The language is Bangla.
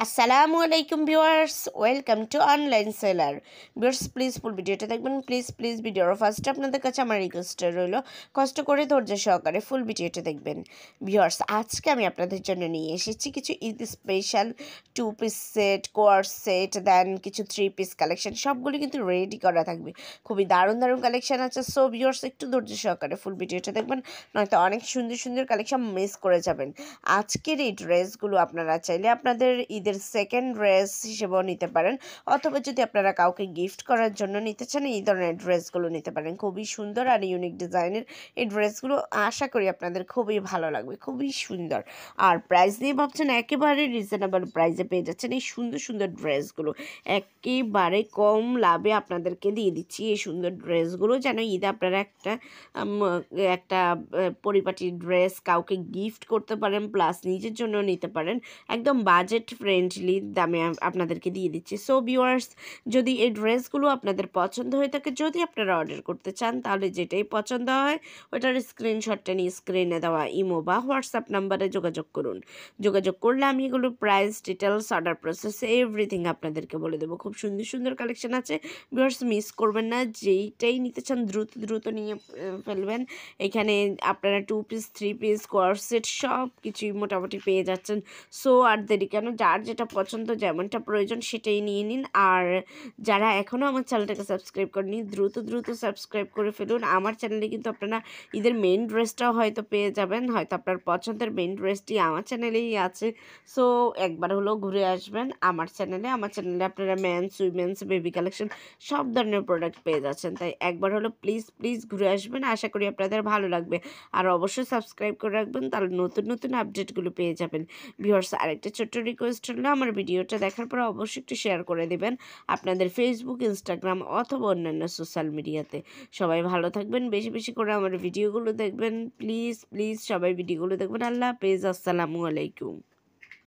আসসালামু আলাইকুম viewers, welcome to online seller. Viewers please ফুল ভিডিওটা দেখবেন, প্লিজ ভিডিওর ফার্স্টে আপনাদের কাছে আমার রিকোয়েস্ট রইল কষ্ট করে ধৈর্য সহকারে ফুল ভিডিওটা দেখবেন। ভিউয়ার্স আজকে আমি আপনাদের জন্য নিয়ে এসেছি কিছু ঈদ স্পেশাল 2 পিস সেট, কোয়ার্স সেট, দেন কিছু 3 পিস কালেকশন, সবগুলি কিন্তু রেডি করা থাকবে। খুবই দারুণ কালেকশন আছে। সো ভিউয়ার্স একটু ধৈর্য সহকারে ফুল ভিডিওটা দেখবেন, নয়তো অনেক সুন্দর কালেকশন মিস করে যাবেন। আজকের এই ড্রেসগুলো আপনারা চাইলে আপনাদের ঈদের সেকেন্ড ড্রেস হিসেবেও নিতে পারেন, অথবা যদি আপনারা কাউকে গিফট করার জন্য নিতে চান এই ধরনের ড্রেসগুলো নিতে পারেন। খুবই সুন্দর আর ইউনিক ডিজাইনের এই ড্রেসগুলো, আশা করি আপনাদের খুবই ভালো লাগবে, খুবই সুন্দর। আর প্রাইস নিয়ে ভাবছেন, একেবারে রিজনেবল প্রাইসে পেয়ে যাচ্ছেন এই সুন্দর ড্রেসগুলো। একেবারে কম লাভে আপনাদেরকে দিয়ে দিচ্ছি এই সুন্দর ড্রেসগুলো, যেন ঈদে আপনারা একটা পরিপাটি ড্রেস কাউকে গিফট করতে পারেন, প্লাস নিজের জন্য নিতে পারেন। একদম বাজেট ফ্রেন্ডলি দামে আপনাদেরকে দিয়ে দিচ্ছি। সো ভিউয়ার্স, যদি এই ড্রেসগুলো আপনাদের পছন্দ হয়ে থাকে, যদি আপনারা অর্ডার করতে চান, তাহলে যেটাই পছন্দ হয় ওটার স্ক্রিনশটটা নিয়ে স্ক্রিনে দেওয়া ইমো বা হোয়াটসঅ্যাপ নাম্বারে যোগাযোগ করুন। যোগাযোগ করলে আমি এগুলো price, details, order process everything আপনাদেরকে বলে দেবো। খুব সুন্দর কালেকশন আছে ভিউয়ার্স, মিস করবেন না। যেইটাই নিতে চান দ্রুত নিয়ে ফেলবেন। এখানে আপনারা 2 পিস, 3 পিস, কোয়ার্স সেট সব কিছুই মোটামুটি পেয়ে যাচ্ছেন। সো আর দেরি কেন, যার যেটা পছন্দ, যেমনটা প্রয়োজন সেটাই নিয়ে নিন। আর যারা এখনও আমার চ্যানেলটাকে সাবস্ক্রাইব করেনি, দ্রুত সাবস্ক্রাইব করে ফেলুন। আমার চ্যানেলে কিন্তু আপনারা ঈদের মেইন ড্রেসটাও হয়তো পেয়ে যাবেন, হয়তো আপনার পছন্দের মেইন ড্রেসটি আমার চ্যানেলেই আছে। সো একবার হলেও ঘুরে আসবেন আমার চ্যানেলে। আমার চ্যানেলে আপনারা মেন্স, উইমেন্স, বেবি কালেকশন সব ধরনের প্রোডাক্ট পেয়ে যাচ্ছেন। তাই একবার হলো প্লিজ ঘুরে আসবেন, আশা করি আপনাদের ভালো লাগবে। আর অবশ্যই সাবস্ক্রাইব করে রাখবেন, তাহলে নতুন আপডেটগুলো পেয়ে যাবেন। ভিউয়ার্স আরেকটা ছোট্ট রিকোয়েস্ট হলো, আমার ভিডিওটা দেখার পর অবশ্যই একটু শেয়ার করে দেবেন আপনাদের ফেসবুক, ইনস্টাগ্রাম অথবা অন্যান্য সোশ্যাল মিডিয়াতে। সবাই ভালো থাকবেন, বেশি করে আমার ভিডিওগুলো দেখবেন। প্লিজ সবাই ভিডিওগুলো দেখবেন। আল্লাহ হাফেজ, আসসালামু আলাইকুম।